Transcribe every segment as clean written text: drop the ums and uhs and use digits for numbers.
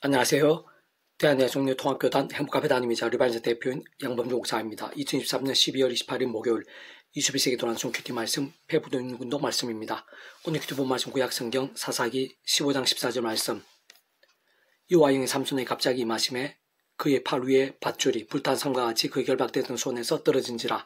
안녕하세요. 대한예종류통합교단 행복카페 담임이자 르반자 대표인 양범주 목사입니다. 2023년 12월 28일 목요일 21세기 도난송 큐티 말씀 폐부도인군도 말씀입니다. 오늘 큐티 본 말씀 구약성경 사사기 15장 14절 말씀. 여호와 영의 삼손이 갑자기 임하심에 그의 팔 위에 밧줄이 불탄 섬과 같이 그의 결박되던 손에서 떨어진지라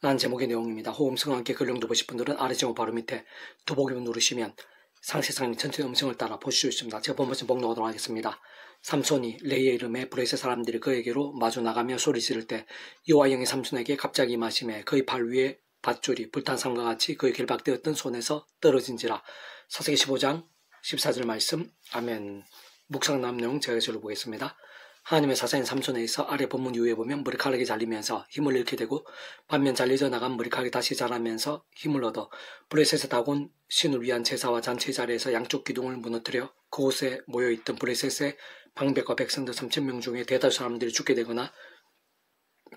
라는 제목의 내용입니다. 호음성과 함께 글령도 보실 분들은 아래 제목 바로 밑에 더보기를 누르시면 상세상의 전체 음성을 따라 보실 수 있습니다. 제가 본 말씀 복록하도록 하겠습니다. 삼손이 레이의 이름에 브레스 사람들이 그에게로 마주 나가며 소리 지를 때 여호와 영이 삼손에게 갑자기 임하심에 그의 발 위에 밧줄이 불탄 삶과 같이 그의 결박되었던 손에서 떨어진지라. 사사기 15장 14절 말씀. 아멘. 묵상남 내용 제가 저를 보겠습니다. 하나님의 사사인 삼손에 있어 아래 본문 이후에 보면 머리카락이 잘리면서 힘을 잃게 되고 반면 잘려져 나간 머리카락이 다시 자라면서 힘을 얻어 브레셋에서 다곤 신을 위한 제사와 잔치 자리에서 양쪽 기둥을 무너뜨려 그곳에 모여있던 브레셋의 방백과 백성들 3,000명 중에 대다수 사람들이 죽게 되거나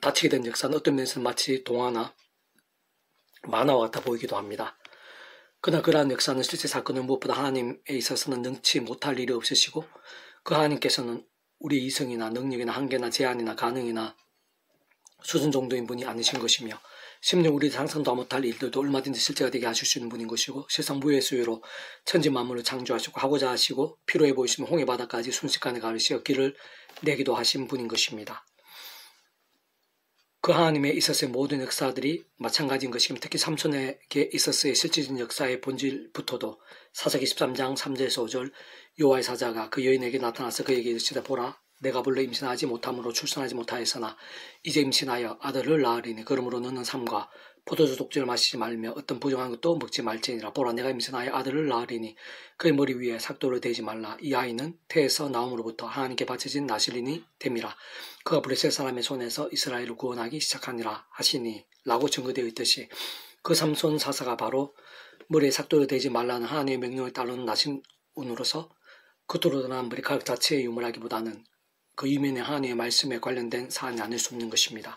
다치게 된 역사는 어떤 면에서는 마치 동화나 만화와 같아 보이기도 합니다. 그러나 그러한 역사는 실제 사건은 무엇보다 하나님에 있어서는 능치 못할 일이 없으시고 그 하나님께서는 우리의 이성이나 능력이나 한계나 제한이나 가능이나 수준 정도인 분이 아니신 것이며 심지어 우리 상상도 못할 일들도 얼마든지 실제가 되게 하실 수 있는 분인 것이고 세상 무의 수요로 천지 만물을 창조하시고 하고자 하시고 필요해 보이시면 홍해 바다까지 순식간에 가르시어 길을 내기도 하신 분인 것입니다. 그 하나님에 있어서의 모든 역사들이 마찬가지인 것이며 특히 삼손에게 있어서의 실질적인 역사의 본질부터도 사사기 13장 3절에서 5절 여호와의 사자가 그 여인에게 나타나서 그에게 이르시되 보라 내가 본래 임신하지 못함으로 출산하지 못하였으나 이제 임신하여 아들을 낳으리니 그러므로 너는 삼가 포도주 독주를 마시지 말며 어떤 부정한 것도 먹지 말지니라. 보라 내가 임신하여 아들을 낳으리니 그의 머리 위에 삭도를 대지 말라. 이 아이는 태에서 나옴으로부터 하나님께 바쳐진 나실인이 됨이라. 그가 브레셋 사람의 손에서 이스라엘을 구원하기 시작하니라 하시니 라고 증거되어 있듯이 그 삼손 사사가 바로 머리에 삭도를 대지 말라는 하나님의 명령을 따르는 나신운으로서 겉으로 드러난 머리카락 자체의 유물하기보다는 그 이면의 하나님의 말씀에 관련된 사안이 아닐 수 없는 것입니다.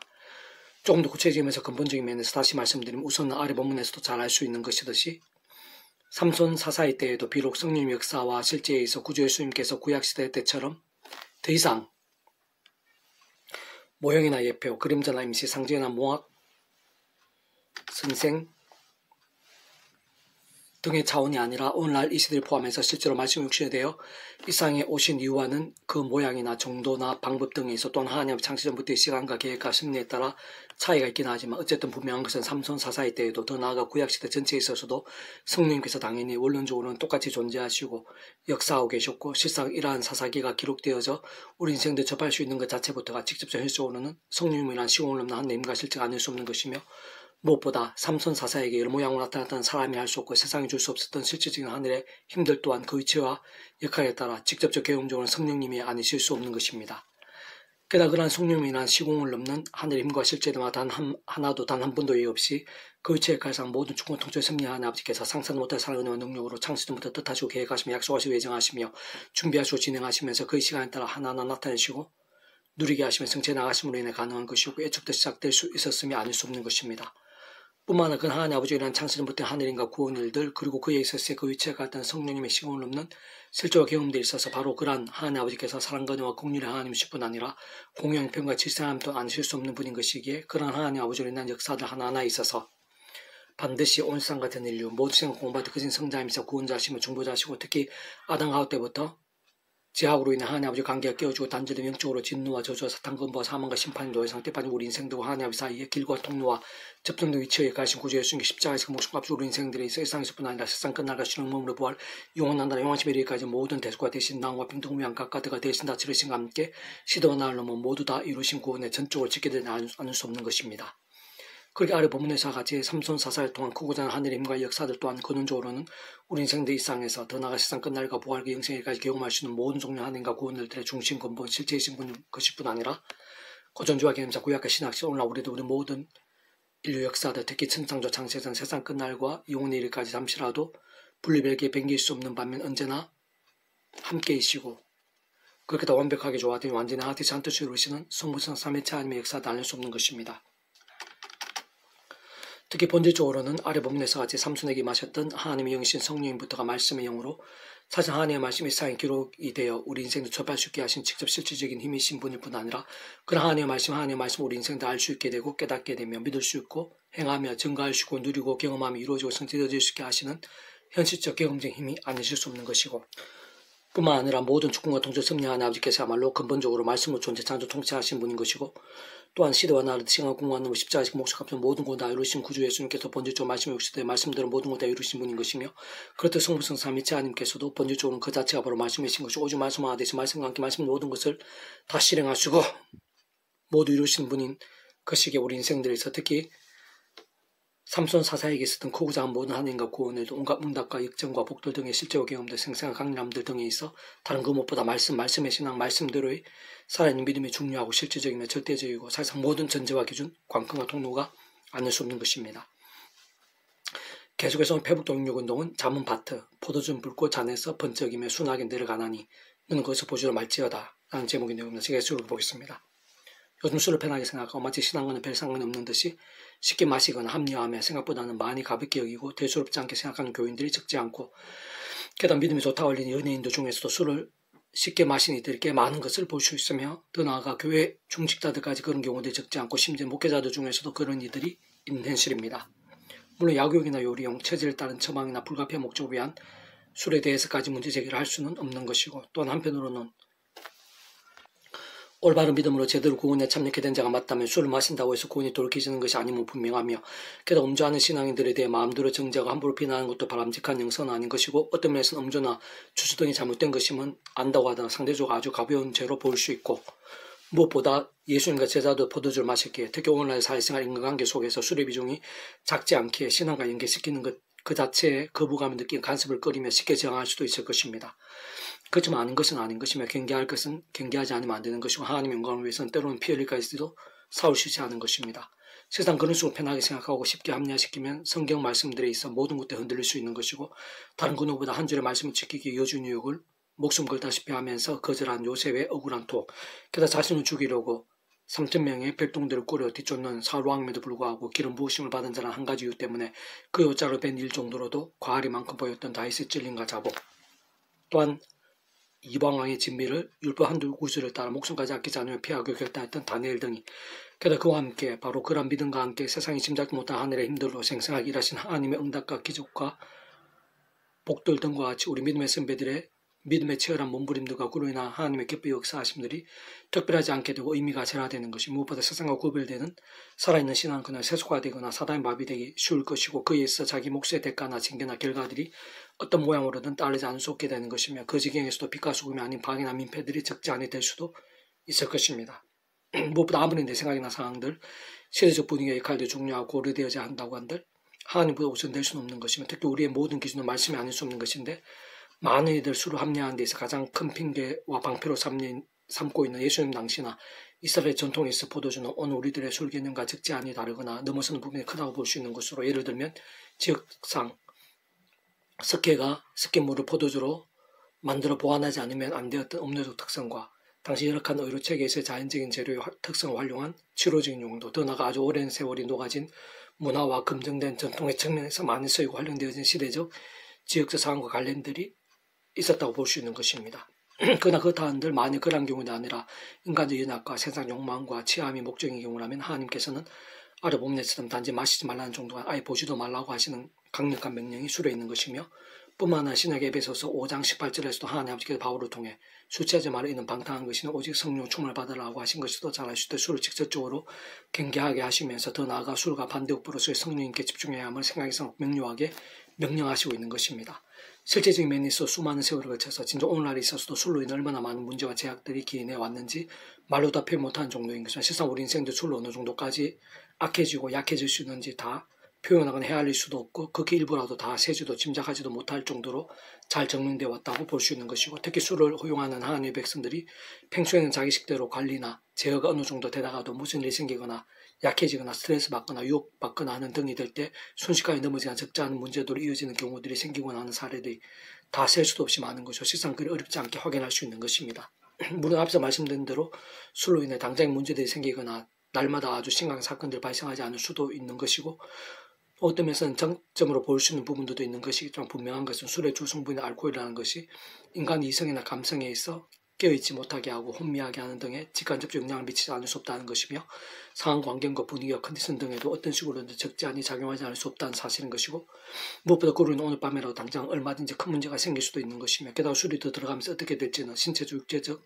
조금 더 구체적이면서 근본적인 면에서 다시 말씀드리면 우선 아래 본문에서도 잘 알 수 있는 것이듯이 삼손 사사의 때에도 비록 성령 역사와 실제에 있어 구주 예수님께서 구약시대 때처럼 더 이상 모형이나 예표, 그림자나 임시, 상징이나 모학, 선생 등의 차원이 아니라 오늘날 이 시대를 포함해서 실제로 말씀 육신이 되어 이 땅에 오신 이유와는 그 모양이나 정도나 방법 등에 있어 또한 하나님의 창시 전부터의 시간과 계획과 심리에 따라 차이가 있긴 하지만 어쨌든 분명한 것은 삼손 사사의 때에도 더 나아가 구약시대 전체에 있어서도 성령님께서 당연히 원론적으로는 똑같이 존재하시고 역사하고 계셨고 실상 이러한 사사기가 기록되어져 우리 인생들 접할 수 있는 것 자체부터가 직접적 현실적으로는 성령님이란 시공을 넘는 한 내임과 실제가 아닐 수 없는 것이며 무엇보다 삼손 사사에게 여러 모양으로 나타났던 사람이 할 수 없고 세상이 줄 수 없었던 실질적인 하늘의 힘들 또한 그 위치와 역할에 따라 직접적 경험적으로는 성령님이 아니실 수 없는 것입니다. 게다가 그러한 성령님이란 시공을 넘는 하늘의 힘과 실제마다 하나도 단 한 번도 예의 없이 그 위치의 역할상 모든 주권 통치를 섭리하는 아버지께서 상상도 못할 사랑의 은혜와 능력으로 창시전부터 뜻하시고 계획하시며 약속하시고 예정하시며 준비하시고 진행하시면서 그 시간에 따라 하나하나 나타내시고 누리게 하시며 성취해 나가심으로 인해 가능한 것이고 애초부터 시작될 수 있었음이 아닐 수 없는 것입니다. 뿐만 아니라 그 하나님 아버지라는 창세전부터 하늘인과 구원일들 그리고 그에 있어서의 그 위치에 갔던 성령님의 시공을 넘는 실제와 경험들이 있어서 바로 그러한 하나님 아버지께서 사랑과 은혜와 공률의 하나님이실 뿐 아니라 공의 형편과 질서함도 아니실 수 없는 분인 것이기에 그러한 하나님 아버지로 인한 역사들 하나하나에 있어서 반드시 온 세상 같은 인류 모든 생각 공부받을 그신 성자이면서 구원자시며 중보자시고 특히 아담 하와 때부터 제약으로 인해 하나님 아버지 관계가 깨어지고 단절된 영적으로 진노와 저주와 사탄 건보와 사망과 심판의 노예 상태에 빠진 우리 인생들과 하나님 아버지 사이에 길과 통로와 접점된 위치에 가신 구주 예수님께 십자가에서 그 목숨 값으로 우리 인생들에 있어 일상에서뿐 아니라 세상 끝날과 신의 몸으로 부활 영원한 나라 영원심에 이르기까지 모든 대수가 되신 나와 평등무한 각각 그가 대신 다 치르신과 함께 시대와 나를 넘어 모두 다 이루신 구원의 전적으로 지게 되지 않을 수 없는 것입니다. 그렇게 아래 본문에서 같이 삼손 사사를 통한 크고자 하는 하늘의 힘과 역사들 또한 근원적으로는 우리 인생들 일상에서 더 나아가 세상 끝날과 부활과 영생에까지 경험할 수 있는 모든 종류 하나님과 구원들의 중심 근본 실체이신 분 것일 뿐 아니라 고전주와 개념자 구약과 신학시 오늘날 우리 모든 인류 역사들 특히 천창조 창세전 세상 끝날과 영원의 일까지 잠시라도 분리별개에 변길 수 없는 반면 언제나 함께이시고 그렇게 더 완벽하게 조화된 완전히 하나님의 잔뜻을 이루시는 성부성 삼위체 하나님의 역사도 알릴 수 없는 것입니다. 특히 본질적으로는 아래 본문에서 같이 삼손에게 마셨던 하나님의 영이신 성령님부터가 말씀의 영으로 사실 하나님의 말씀이 쌓인 기록이 되어 우리 인생도 접할 수 있게 하신 직접 실질적인 힘이신 분일 뿐 아니라 그런 하나님의 말씀 우리 인생도 알 수 있게 되고 깨닫게 되며 믿을 수 있고 행하며 증거할 수 있고 누리고 경험하며 이루어지고 성취되어질 수 있게 하시는 현실적 경험적인 힘이 아니실 수 없는 것이고 뿐만 아니라 모든 주권과 통치 섭리하는 아버지께서야말로 근본적으로 말씀으로 존재 창조 통치하신 분인 것이고 또한 시대와 나라를 시간과 공간으로 십자가식 목숨 값은 모든 것 다 이루신 구주 예수님께서 본질적으로 말씀을 육시되 말씀대로 모든 것 다 이루신 분인 것이며 그렇듯 성부성 삼위체 하나님께서도 본질적으로 그 자체가 바로 말씀이신 것이고 오직 말씀하나 되시 말씀과 함께 말씀 모든 것을 다 실행하시고 모두 이루신 분인 것이기에 우리 인생들에서 특히 삼손 사사에게 있었던 크고 작은 모든 한인과 구원에도 온갖 응답과 역정과 복들 등의 실제와 경험들 생생한 강림들 등에 있어 다른 그 무엇보다 말씀의 신앙 말씀대로의 살아있는 믿음이 중요하고 실질적이며 절대적이고 사실상 모든 전제와 기준 관건과 통로가 아닐 수 없는 것입니다. 계속해서 페북동력운동은 자문 바트 포도준 붉고 잔에서 번쩍이며 순하게 내려가나니 너는 거기서 보시러 말지어다 라는 제목의 내용입니다. 제가 수를 보겠습니다. 요즘 술을 편하게 생각하고 마치 신앙과는 별 상관이 없는 듯이 쉽게 마시거나 합리화하며 생각보다는 많이 가볍게 여기고 대수롭지 않게 생각하는 교인들이 적지 않고 게다가 믿음이 좋다고 알리는 연예인들 중에서도 술을 쉽게 마시는 이들이 꽤 많은 것을 볼 수 있으며 더 나아가 교회 중직자들까지 그런 경우들이 적지 않고 심지어 목회자들 중에서도 그런 이들이 있는 현실입니다. 물론 약욕이나 요리용, 체질에 따른 처방이나 불가피한 목적을 위한 술에 대해서까지 문제 제기를 할 수는 없는 것이고 또한 한편으로는 올바른 믿음으로 제대로 구원에 참여하게 된 자가 맞다면 술을 마신다고 해서 구원이 돌이켜지는 것이 아님은 분명하며 게다가 음주하는 신앙인들에 대해 마음대로 정죄하고 함부로 비난하는 것도 바람직한 영성은 아닌 것이고 어떤 면에서는 음주나 주스 등이 잘못된 것이면 안다고 하더라도 상대적으로 아주 가벼운 죄로 보일 수 있고 무엇보다 예수님과 제자도 포도주를 마셨기에 특히 오늘날 사회생활 인간관계 속에서 술의 비중이 작지 않기에 신앙과 연계시키는 것 그 자체에 거부감을 느낀 간섭을 꺼리며 쉽게 저항할 수도 있을 것입니다. 그렇지만 아닌 것은 아닌 것이며 경계할 것은 경계하지 않으면 안 되는 것이고 하나님의 영광을 위해서는 때로는 피 흘릴까지도 싸울 수 있지 않은 것입니다. 세상 그런 식으로 편하게 생각하고 쉽게 합리화시키면 성경 말씀들에 있어 모든 것들이 흔들릴 수 있는 것이고 다른 그 누구보다 한 줄의 말씀을 지키기 여주인 유혹을 목숨 걸다시피 하면서 거절한 요셉의 억울한 토 게다가 자신을 죽이려고 3,000명의 백동들을 꾸려 뒤쫓는 사울왕임에도 불구하고 기름 부으심을 받은 자는 한 가지 이유 때문에 그 요자로 뺀 일 정도로도 과할이 많고 보였던 다윗의 찔림과 자복 또한 이방왕의 진미를 율법 한두 구절을 따라 목숨까지 아끼지 않으며 피하고 결단했던 다니엘 등이 게다가 그와 함께 바로 그런 믿음과 함께 세상이 짐작도 못한 하늘의 힘들로 생생하게 일하신 하나님의 응답과 기적과 복들 등과 같이 우리 믿음의 선배들의 믿음의 치열한 몸부림들과 그로 인한 하나님의 기쁘게 역사하심들이 특별하지 않게 되고 의미가 제한되는 것이 무엇보다 세상과 구별되는 살아있는 신앙은 그날 세속화되거나 사단의 마비되기 쉬울 것이고 그에 있어 자기 몫의 대가나 징계나 결과들이 어떤 모양으로든 따르지 않을 수 없게 되는 것이며 그 지경에서도 빛과 소금이 아닌 방해나 민폐들이 적지 않게 될 수도 있을 것입니다. 무엇보다 아무리 내 생각이나 상황들 시대적 분위기의 역할도 중요하고 고려되어야 한다고 한들 하나님보다 우선될 수는 없는 것이며 특히 우리의 모든 기준은 말씀이 아닐 수 없는 것인데 많은 이들 술을 합리화하는 데 있어 가장 큰 핑계와 방패로 삼고 있는 예수님 당시나 이스라엘 전통에 있어 포도주는 오늘 우리들의 술 개념과 적지 않이 다르거나 넘어서는 부분이 크다고 볼 수 있는 것으로 예를 들면 지역상 섞인물을 포도주로 만들어 보완하지 않으면 안 되었던 음료적 특성과 당시 열악한 의료 체계에서의 자연적인 재료의 특성을 활용한 치료적인 용도 더 나아가 아주 오랜 세월이 녹아진 문화와 검증된 전통의 측면에서 많이 쓰이고 활용되어진 시대적 지역적 상황과 관련들이 있었다고 볼 수 있는 것입니다. 그러나 그렇다 한들 만약 그런 경우는 아니라 인간적 연약과 세상 욕망과 취함이 목적인 경우라면 하나님께서는 아래 본문에처럼 단지 마시지 말라는 정도가 아예 보지도 말라고 하시는 강력한 명령이 술에 있는 것이며 뿐만 아니라 신약 에베소서 5장 18절에서도 하나님 아버지께서 바울을 통해 술 취하지 말라 이는 방탕한 것이나 오직 성령 충만을 받으라고 하신 것이도 잘 아실 때 술을 직접적으로 경계하게 하시면서 더 나아가 술과 반대옥부로서의 성령님께 집중해야 함을 생각에서 명료하게 명령하시고 있는 것입니다. 실제적인 면에 있어 수많은 세월을 거쳐서 진짜 오늘날에 있어서도 술로 인해 얼마나 많은 문제와 제약들이 기인해 왔는지 말로 다 표현 못하는 정도인 것이지만 실상 우리 인생도 술로 어느 정도까지 악해지고 약해질 수 있는지 다 표현하거나 헤아릴 수도 없고 극히 일부라도 다 세지도 짐작하지도 못할 정도로 잘 증명되어 왔다고 볼 수 있는 것이고 특히 술을 허용하는 하나님의 백성들이 평소에는 자기 식대로 관리나 제어가 어느 정도 되다가도 무슨 일이 생기거나 약해지거나 스트레스 받거나 유혹받거나 하는 등이 될 때 순식간에 넘어지거나 적지 않은 문제들로 이어지는 경우들이 생기거나 하는 사례들이 다 셀 수도 없이 많은 것이고 실상 그리 어렵지 않게 확인할 수 있는 것입니다. 물론 앞서 말씀드린 대로 술로 인해 당장 문제들이 생기거나 날마다 아주 심각한 사건들이 발생하지 않을 수도 있는 것이고 어떤 면에서는 장점으로 볼 수 있는 부분도 있는 것이지만 분명한 것은 술의 주 성분인 알코올이라는 것이 인간의 이성이나 감성에 있어 깨어있지 못하게 하고 혼미하게 하는 등의 직간접적 영향을 미치지 않을 수 없다는 것이며 상황 환경과 분위기와 컨디션 등에도 어떤 식으로든 적지 않게 작용하지 않을 수 없다는 사실인 것이고 무엇보다 그로 인해 오늘 밤이라도 당장 얼마든지 큰 문제가 생길 수도 있는 것이며 게다가 술이 더 들어가면서 어떻게 될지는 신체적, 육체적,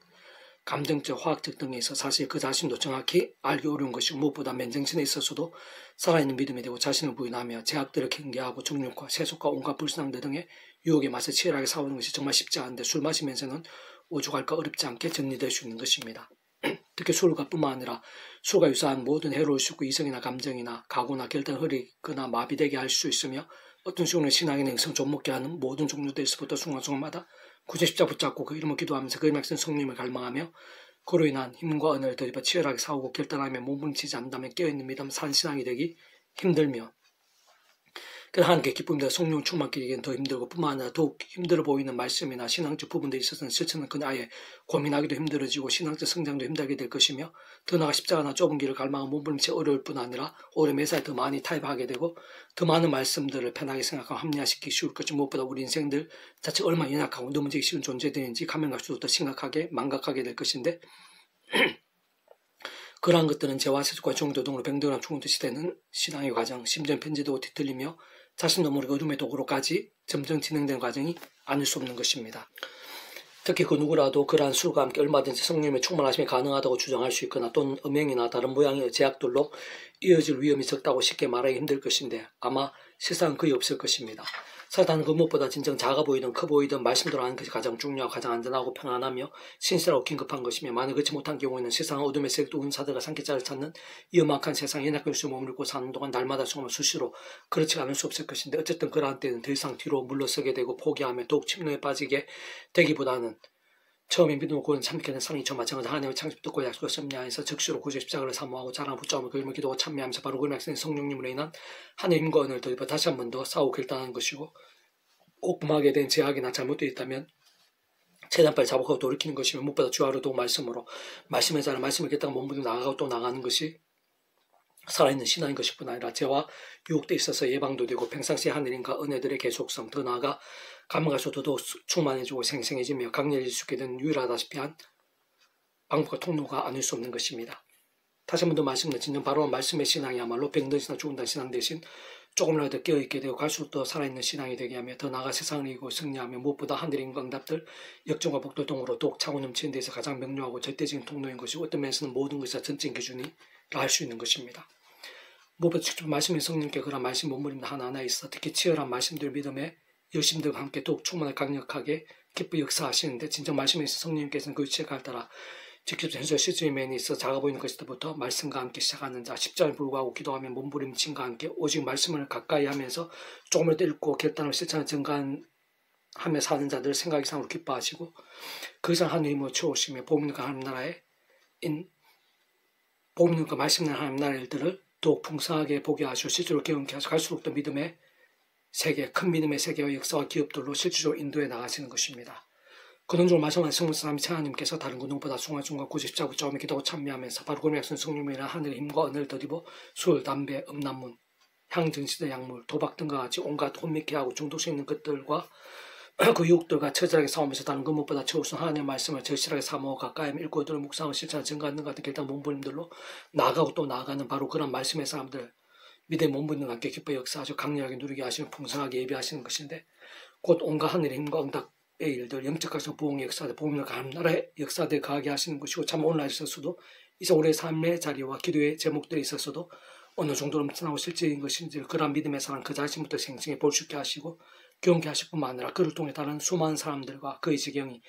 감정적, 화학적 등에 있어 사실 그 자신도 정확히 알기 어려운 것이고 무엇보다 맨정신에 있어서도 살아있는 믿음이 되고 자신을 부인하며 제약들을 경계하고 정욕과 세속과 온갖 불순항들 등의 유혹에 맞서 치열하게 싸우는 것이 정말 쉽지 않은데 술 마시면서는 오죽할까 어렵지 않게 정리될 수 있는 것입니다. 특히 술과 뿐만 아니라 술과 유사한 모든 해로울 수 있고 이성이나 감정이나 각오나 결단을 흐리거나 마비되게 할 수 있으며 어떤 식으로는 신앙이나 영성 좀먹게 하는 모든 종류들에서부터 순간순간마다 굳이 십자 붙잡고 그 이름을 기도하면서 그 이름의 성령님을 갈망하며 그로 인한 힘과 은혜를 더입어 치열하게 싸우고 결단하며 몸부림치지 않는다면 깨어있는 믿음 산신앙이 되기 힘들며 하나님께 기쁨보다 성령 충만케 되기엔 더 힘들고 뿐만 아니라 더욱 힘들어 보이는 말씀이나 신앙적 부분들에 있어서는 실천은 그냥 아예 고민하기도 힘들어지고 신앙적 성장도 힘들게 될 것이며 더 나아가 십자가나 좁은 길을 갈망하고 몸부림치 어려울 뿐 아니라 오래 매사에 더 많이 타협하게 되고 더 많은 말씀들을 편하게 생각하고 합리화시키기 쉬울 것이 무엇보다 우리 인생들 자체가 얼마나 연약하고 넘어지기 쉬운 존재들인지 가면 갈수록 더 심각하게 망각하게 될 것인데 그러한 것들은 재와 세속과 정도 등으로 병들어간 중국도 시대는 신앙의 과정, 심지어 편지되고 뒤틀리며 자신도 모르게 어둠의 도구로까지 점점 진행되는 과정이 아닐 수 없는 것입니다. 특히 그 누구라도 그러한 술과 함께 얼마든지 성령의 충만하심이 가능하다고 주장할 수 있거나 또는 음행이나 다른 모양의 제약들로 이어질 위험이 적다고 쉽게 말하기 힘들 것인데 아마 세상은 거의 없을 것입니다. 사단은 그 무엇보다 진정 작아 보이든 커 보이든 말씀대로 하는 것이 가장 중요하고 가장 안전하고 편안하며 신실하고 긴급한 것이며 만약 그렇지 못한 경우에는 세상 어둠의 세력도 은사들과 산기자를 찾는 이 음악한 세상 연약한 것을 머물고 사는 동안 날마다 정말 수시로 그렇지 않을 수 없을 것인데 어쨌든 그러한 때는 더 이상 뒤로 물러서게 되고 포기하며 더욱 침노에 빠지게 되기보다는 처음에 믿음을 고는 참견의 상이 저 마찬가지 하나님의 창조 듣고 약속을 섭리하여서 적시로 구제 십자가를 사모하고 자랑을 붙잡으며 그 이름을 기도하고 찬미하면서 바로 그 말씀인 성령님으로 인한 하나님의 힘과 은혜를 더입어 다시 한 번 더 싸우고 결단하는 것이고 꼭 범하게 된 제약이나 잘못되어 있다면 최대한 빨리 잡아가고 돌이키는 것이며 무엇보다 주하로 도 말씀으로 말씀의 자를 말씀을 겠다가 몸부림 나가고 또 나가는 것이 살아있는 신앙인 것일 뿐 아니라 죄와 유혹에 있어서 예방도 되고 평상시 하늘인과 은혜들의 계속성 더 나아가 가면 갈수록 더욱 충만해지고 생생해지며 강렬해질 수 있게 된 유일하다시피 한 방법과 통로가 아닐 수 없는 것입니다. 다시 한 번 더 말씀드린 진정 바로한 말씀의 신앙이야말로 병든 신앙 죽은다는 신앙 대신 조금이라도 깨어있게 되고 갈수록 더 살아있는 신앙이 되게 하며 더 나아가 세상을 이기고 승리하며 무엇보다 하늘인과 응답들 역정과 복들 등으로 더욱 차고 넘치는 데서 가장 명료하고 절대적인 통로인 것이고 어떤 면에서는 모든 것이 전적인 기준이라 할 수 있는 것입니다. 무엇보다 직접 말씀의 성령께 그런 말씀 몸부림 하나하나에 있어 특히 치열한 말씀들 믿음의 열심들과 함께 더욱 충만하게 강력하게 기쁘게 역사하시는데 진정 말씀에 있어 성령님께서는 그 위치에 따라 직접 현수의 실제의 면에 있어 작아 보이는 것부터 말씀과 함께 시작하는 자 십자가에 불구하고 기도하며 몸부림침과 함께 오직 말씀을 가까이 하면서 조금이라도 읽고 결단을 실천을 증가하며 사는 자들 생각 이상으로 기뻐하시고 그 이상 하나님의 힘으로 채우시며 복음과 하나님 나라의 복음과 말씀의 하나님 나라의 일들을 더욱 풍성하게 보게 하시고 실제로 경험케 하시고 갈수록 더 믿음의 세계, 큰 믿음의 세계와 역사와 기업들로 실질적으로 인도해 나가시는 것입니다. 근원적으로 말씀하신 성령님이 하나님께서 다른 그 누구보다 순간순간 구십자고 싸움에 기도하고 참여하면서 바로 그 약속 성령님이란 하늘의 힘과 은혜를 더입어 술, 담배, 음란물, 향정시대 약물, 도박 등과 같이 온갖 혼미케 하고 중독성 있는 것들과 그 유혹들과 처절하게 싸우면서 다른 그 무엇보다 최우선 하나님의 말씀을 절실하게 사모하고 가까이 읽고 들을 묵상을 실천을 증가하는 것 같은 결단 몸부림들로 나아가고 또 나아가는 바로 그런 말씀의 사람들 믿음의 몸부림과 함께 기뻐 역사하시고 강렬하게 누리게 하시는 풍성하게 예배하시는 것인데 곧 온갖 하늘의 힘과 응답 의 일들, 영적 가정 부흥의 역사들, 복음을 가는 나라의 역사들 가하게 하시는 것이고 참 오늘날 있어서도 이제 우리의 삶의 자리와 기도의 제목들에 있어서도 어느 정도로 엄청나고 실제인 것인지 그러한 믿음의 사람 그 자신부터 생생히 볼 수 있게 하시고 경험케 하실 뿐만 아니라 그를 통해 다른 수많은 사람들과 그의 지경이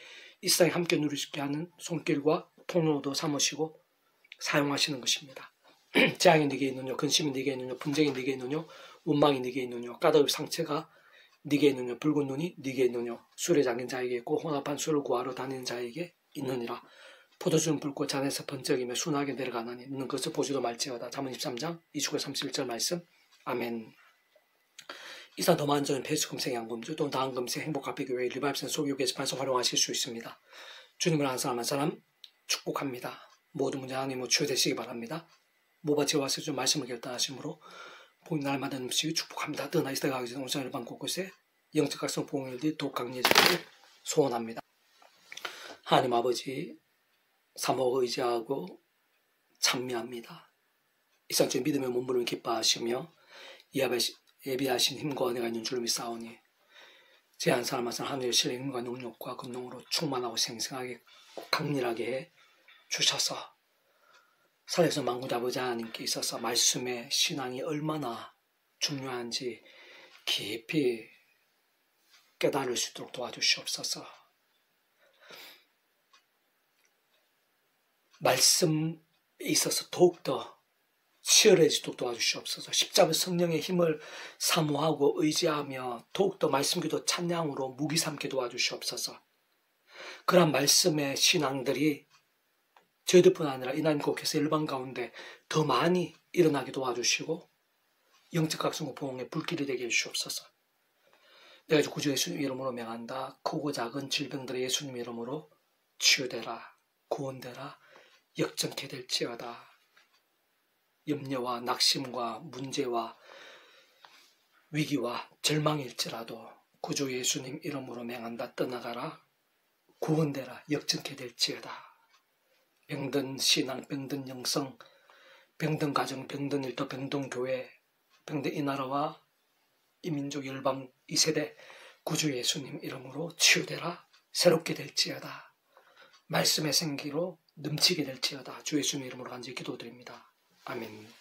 이 세상에 함께 누릴 수 있게 하는 손길과 통로도 삼으시고 사용하시는 것입니다. 재앙이 네게 있느뇨, 근심이 네게 있느뇨, 분쟁이 네게 있느뇨, 원망이 네게 있느뇨, 까닭의 상처가 네게 있느뇨, 붉은 눈이 네게 있느뇨, 술에 잠긴 자에게 있고 혼합한 술을 구하러 다니는 자에게 있느니라. 포도주는 붉고 잔에서 번쩍이며 순하게 내려가나니 너는 그것을 보지도 말지어다. 잠언 13장 29절 31절 말씀. 아멘. 이상 더 많은 점은 페이스 검색 양금주 또는 다음 검색 행복카페교회 리바이브센 소교 게시판에서 활용하실 수 있습니다. 주님을 한 사람 한 사람 축복합니다. 모든 문제 하나님으로 치유되시기 바랍니다. 모바 제와 세주 말씀을 결단하심으로 복음 날마다 넘치기 축복합니다. 떠나 이 시대 가기 전에 온산 일반 곳곳에 영적 각성 복음을 일들이 더욱 강해지기를 소원합니다. 하나님 아버지 사모하고 의지하고 찬미합니다. 이상적인 믿음의 몸부림을 기뻐하시며 예비하신 힘과 은혜가 있는 줄을 믿사오니 제한 사람한테 하늘의 신의 힘과 능력과 권능으로 충만하고 생생하게 강렬하게 해 주셔서 살에서 만군의 아버지 하나님께 있어서 말씀의 신앙이 얼마나 중요한지 깊이 깨달을 수 있도록 도와주시옵소서. 말씀에 있어서 더욱더 치열해지도록 도와주시옵소서. 십자가 성령의 힘을 사모하고 의지하며 더욱더 말씀기도 찬양으로 무기 삼게 도와주시옵소서. 그런 말씀의 신앙들이 저희들뿐 아니라 이나님 국회에서 일반 가운데 더 많이 일어나게 도와주시고 영적 각성과 부흥의 불길이 되게 해주시옵소서. 내가 구주 예수님 이름으로 명한다. 크고 작은 질병들의 예수님 이름으로 치유되라, 구원되라, 역전케 될지어다. 염려와 낙심과 문제와 위기와 절망일지라도 구주 예수님 이름으로 명한다. 떠나가라, 구원되라, 역전케 될지어다. 병든 신앙, 병든 영성, 병든 가정, 병든 일터, 병든 교회, 병든 이 나라와 이 민족, 열방, 이 세대 구주 예수님 이름으로 치유되라, 새롭게 될지어다. 말씀의 생기로 넘치게 될지어다. 주 예수님 이름으로 간절히 기도드립니다. 아멘.